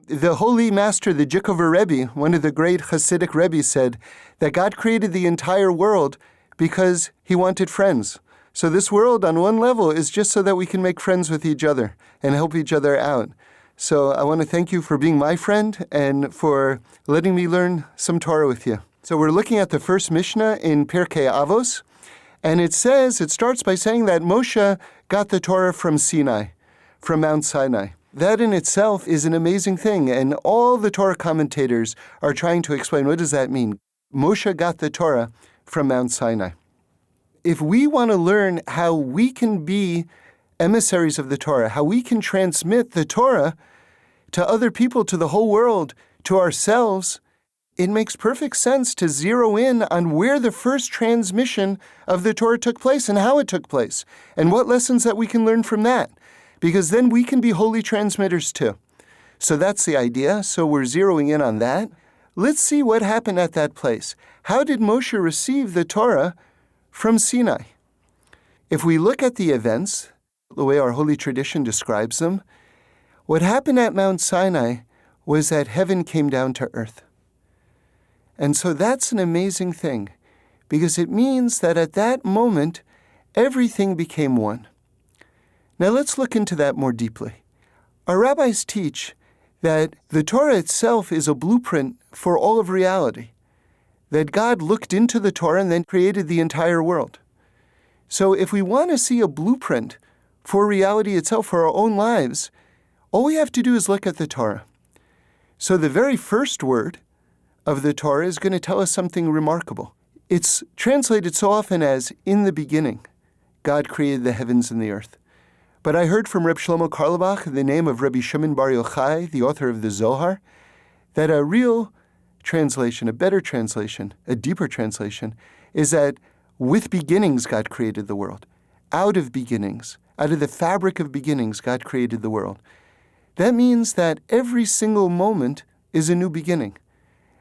The Holy Master, the Jikover Rebbe, one of the great Hasidic Rebbes, said that God created the entire world because he wanted friends. So this world, on one level, is just so that we can make friends with each other and help each other out. So I want to thank you for being my friend and for letting me learn some Torah with you. So we're looking at the first Mishnah in Pirkei Avos, and it starts by saying that Moshe got the Torah from Sinai, from Mount Sinai. That in itself is an amazing thing, and all the Torah commentators are trying to explain, what does that mean? Moshe got the Torah from Mount Sinai. If we want to learn how we can be emissaries of the Torah, how we can transmit the Torah to other people, to the whole world, to ourselves, it makes perfect sense to zero in on where the first transmission of the Torah took place and how it took place, and what lessons that we can learn from that, because then we can be holy transmitters too. So that's the idea. So we're zeroing in on that. Let's see what happened at that place. How did Moshe receive the Torah from Sinai? If we look at the events, the way our holy tradition describes them, what happened at Mount Sinai was that heaven came down to earth. And so that's an amazing thing, because it means that at that moment, everything became one. Now let's look into that more deeply. Our rabbis teach that the Torah itself is a blueprint for all of reality, that God looked into the Torah and then created the entire world. So if we want to see a blueprint for reality itself, for our own lives, all we have to do is look at the Torah. So the very first word of the Torah is going to tell us something remarkable. It's translated so often as, in the beginning, God created the heavens and the earth. But I heard from Reb Shlomo Karlebach, in the name of Rabbi Shimon Bar Yochai, the author of the Zohar, that a real translation, a better translation, a deeper translation, is that with beginnings God created the world. Out of beginnings, out of the fabric of beginnings, God created the world. That means that every single moment is a new beginning.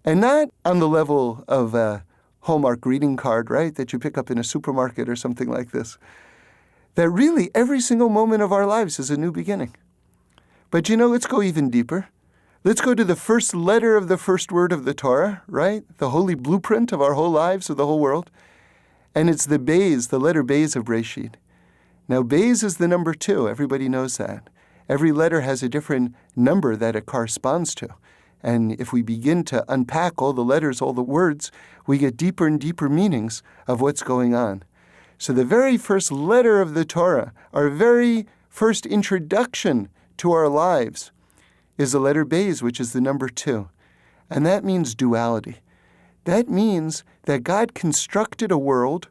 And not on the level of a Hallmark greeting card, right, that you pick up in a supermarket or something like this. That really every single moment of our lives is a new beginning. But let's go even deeper. Let's go to the first letter of the first word of the Torah, right? The holy blueprint of our whole lives, of the whole world. And it's the Beis, the letter Beis of Breshit. Now, Beis is the number 2. Everybody knows that. Every letter has a different number that it corresponds to. And if we begin to unpack all the letters, all the words, we get deeper and deeper meanings of what's going on. So the very first letter of the Torah, our very first introduction to our lives, is the letter Beis, which is the number 2. And that means duality. That means that God constructed a world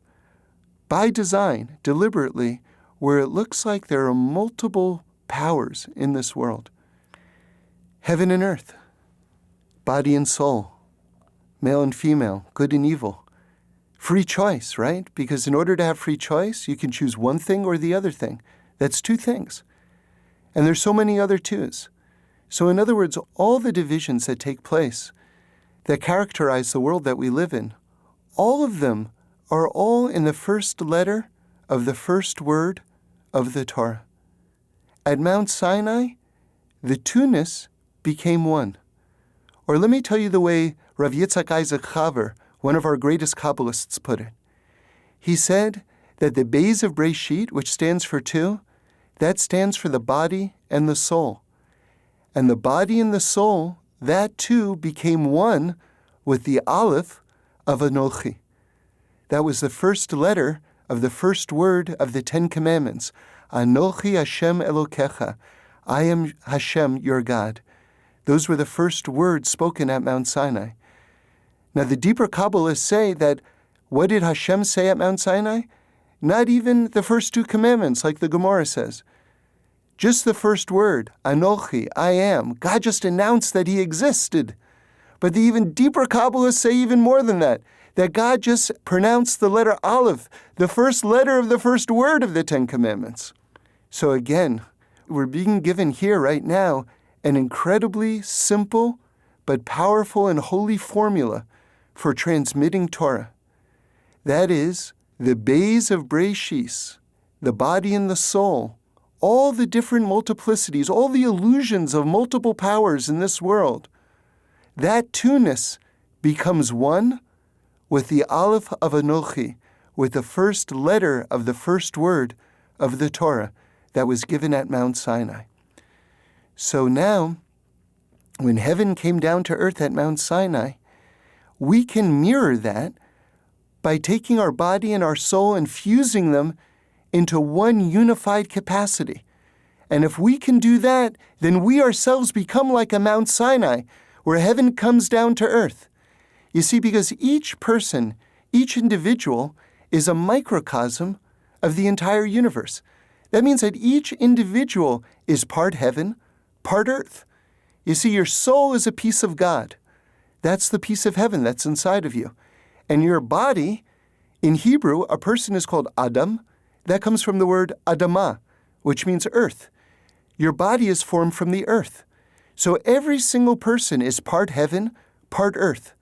by design, deliberately, where it looks like there are multiple powers in this world. Heaven and earth, body and soul, male and female, good and evil. Free choice, right? Because in order to have free choice, you can choose one thing or the other thing. That's 2 things. And there's so many other 2s. So in other words, all the divisions that take place, that characterize the world that we live in, all of them are all in the first letter of the first word of the Torah. At Mount Sinai, the 2ness became one. Or let me tell you the way Rav Yitzhak Isaac Chaver, one of our greatest Kabbalists, put it. He said that the Beis of Breshit, which stands for 2, that stands for the body and the soul. And the body and the soul, that too became one with the Aleph of Anochi. That was the first letter of the first word of the 10 Commandments. Anochi Hashem Elokecha. I am Hashem, your God. Those were the first words spoken at Mount Sinai. Now the deeper Kabbalists say that, what did Hashem say at Mount Sinai? Not even the first 2 commandments, like the Gemara says. Just the first word, Anochi, I am. God just announced that he existed. But the even deeper Kabbalists say even more than that God just pronounced the letter Aleph, the first letter of the first word of the 10 Commandments. So again, we're being given here right now an incredibly simple but powerful and holy formula for transmitting Torah. That is, the Beis of Breshis, the body and the soul, all the different multiplicities, all the illusions of multiple powers in this world, that two-ness becomes one with the Aleph of Anochi, with the first letter of the first word of the Torah that was given at Mount Sinai. So now, when heaven came down to earth at Mount Sinai, we can mirror that by taking our body and our soul and fusing them into one unified capacity. And if we can do that, then we ourselves become like a Mount Sinai, where heaven comes down to earth. You see, because each person, each individual, is a microcosm of the entire universe. That means that each individual is part heaven, part earth. You see, your soul is a piece of God. That's the piece of heaven that's inside of you. And your body, in Hebrew, a person is called Adam. That comes from the word Adamah, which means earth. Your body is formed from the earth. So every single person is part heaven, part earth.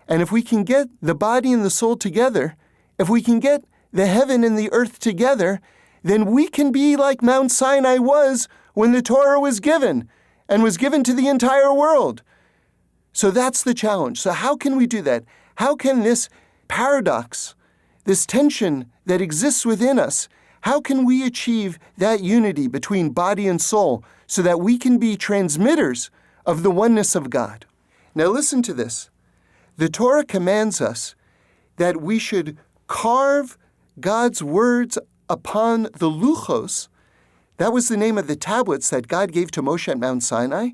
And if we can get the body and the soul together, if we can get the heaven and the earth together, then we can be like Mount Sinai was when the Torah was given and was given to the entire world. So that's the challenge. So how can we do that? How can this paradox, this tension that exists within us, how can we achieve that unity between body and soul so that we can be transmitters of the oneness of God? Now listen to this. The Torah commands us that we should carve God's words upon the luchos. That was the name of the tablets that God gave to Moshe at Mount Sinai.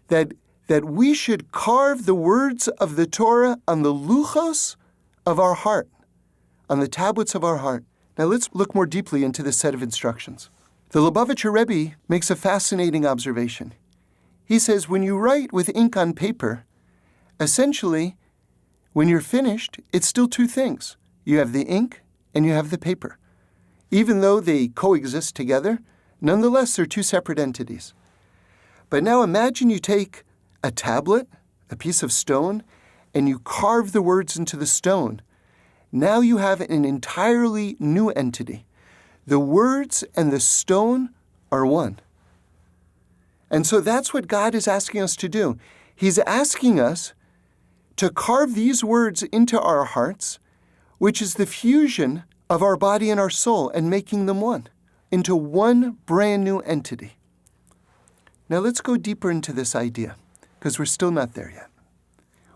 That we should carve the words of the Torah on the luchos of our heart, on the tablets of our heart. Now let's look more deeply into this set of instructions. The Lubavitcher Rebbe makes a fascinating observation. He says, when you write with ink on paper, essentially, when you're finished, it's still two things. You have the ink and you have the paper. Even though they coexist together, nonetheless, they're two separate entities. But now imagine you take a tablet, a piece of stone, and you carve the words into the stone. Now you have an entirely new entity. The words and the stone are one. And so that's what God is asking us to do. He's asking us to carve these words into our hearts, which is the fusion of our body and our soul, and making them one, into one brand new entity. Now let's go deeper into this idea, because we're still not there yet.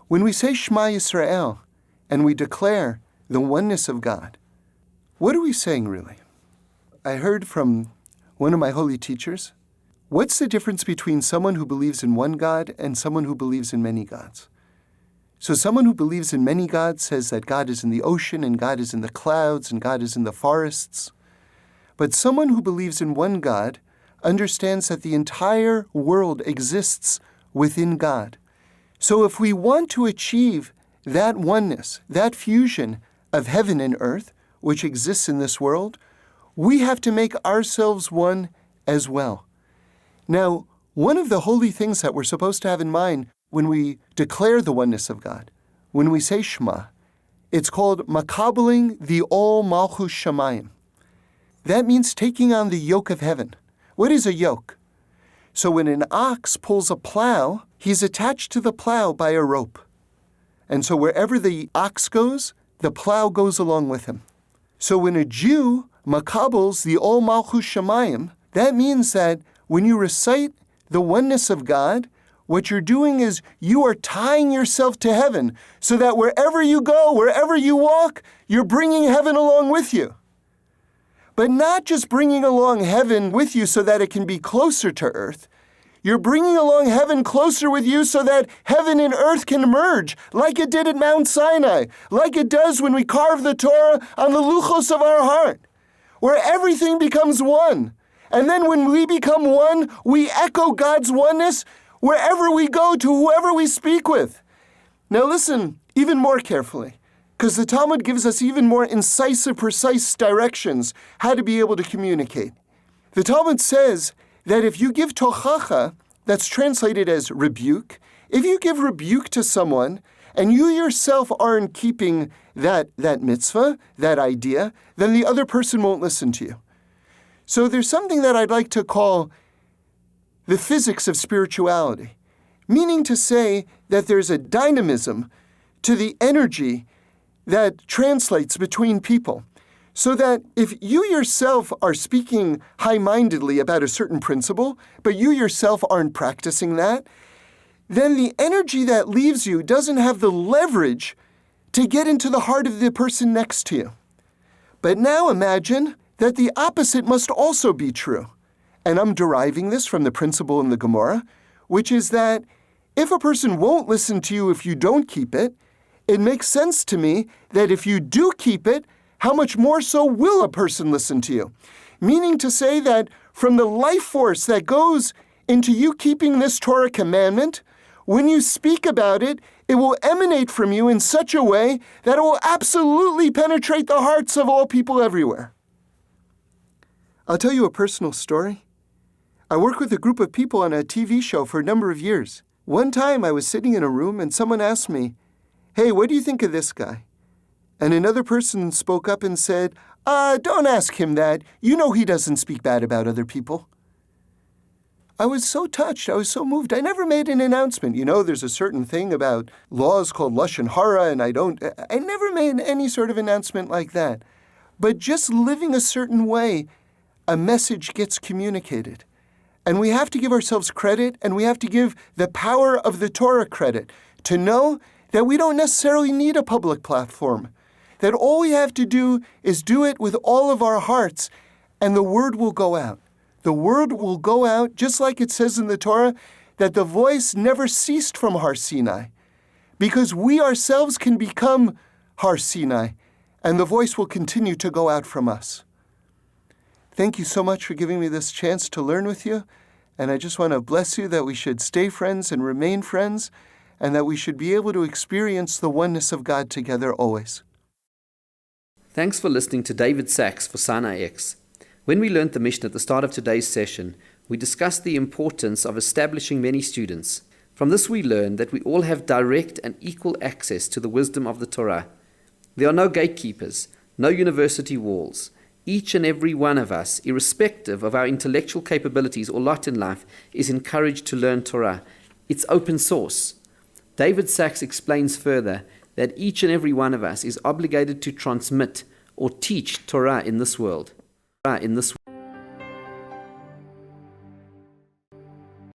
When we say Shema Yisrael, and we declare the oneness of God, what are we saying really? I heard from one of my holy teachers, what's the difference between someone who believes in one God and someone who believes in many gods? So someone who believes in many gods says that God is in the ocean and God is in the clouds and God is in the forests. But someone who believes in one God understands that the entire world exists within God. So if we want to achieve that oneness, that fusion of heaven and earth, which exists in this world, we have to make ourselves one as well. Now, one of the holy things that we're supposed to have in mind when we declare the oneness of God, when we say Shema, it's called makabeling the all malchus shamayim. That means taking on the yoke of heaven. What is a yoke? So when an ox pulls a plow, he's attached to the plow by a rope. And so wherever the ox goes, the plow goes along with him. So when a Jew makabels the all malchus shamayim, that means that when you recite the oneness of God, what you're doing is you are tying yourself to heaven so that wherever you go, wherever you walk, you're bringing heaven along with you. But not just bringing along heaven with you so that it can be closer to earth. You're bringing along heaven closer with you so that heaven and earth can merge, like it did at Mount Sinai, like it does when we carve the Torah on the luchos of our heart, where everything becomes one. And then when we become one, we echo God's oneness wherever we go, to whoever we speak with. Now listen even more carefully, because the Talmud gives us even more incisive, precise directions how to be able to communicate. The Talmud says that if you give tochacha, that's translated as rebuke, if you give rebuke to someone and you yourself aren't keeping that mitzvah, that idea, then the other person won't listen to you. So there's something that I'd like to call the physics of spirituality, meaning to say that there's a dynamism to the energy that translates between people. So that if you yourself are speaking high-mindedly about a certain principle, but you yourself aren't practicing that, then the energy that leaves you doesn't have the leverage to get into the heart of the person next to you. But now imagine that the opposite must also be true. And I'm deriving this from the principle in the Gemara, which is that if a person won't listen to you if you don't keep it, it makes sense to me that if you do keep it, how much more so will a person listen to you? Meaning to say that from the life force that goes into you keeping this Torah commandment, when you speak about it, it will emanate from you in such a way that it will absolutely penetrate the hearts of all people everywhere. I'll tell you a personal story. I worked with a group of people on a TV show for a number of years. One time I was sitting in a room and someone asked me, "Hey, what do you think of this guy?" And another person spoke up and said, "Don't ask him that. You know he doesn't speak bad about other people." I was so touched. I was so moved. I never made an announcement. You know, there's a certain thing about laws called Lashon Hara, and I never made any sort of announcement like that. But just living a certain way, a message gets communicated. And we have to give ourselves credit, and we have to give the power of the Torah credit to know that we don't necessarily need a public platform, that all we have to do is do it with all of our hearts, and the word will go out. The word will go out, just like it says in the Torah, that the voice never ceased from Har Sinai, because we ourselves can become Har Sinai, and the voice will continue to go out from us. Thank you so much for giving me this chance to learn with you, and I just want to bless you that we should stay friends and remain friends, and that we should be able to experience the oneness of God together always. Thanks for listening to David Sachs for Sinai X. When we learned the mission at the start of today's session, we discussed the importance of establishing many students. From this we learned that we all have direct and equal access to the wisdom of the Torah. There are no gatekeepers, no university walls. Each and every one of us, irrespective of our intellectual capabilities or lot in life, is encouraged to learn Torah. It's open source. David Sachs explains further that each and every one of us is obligated to transmit or teach Torah in this world.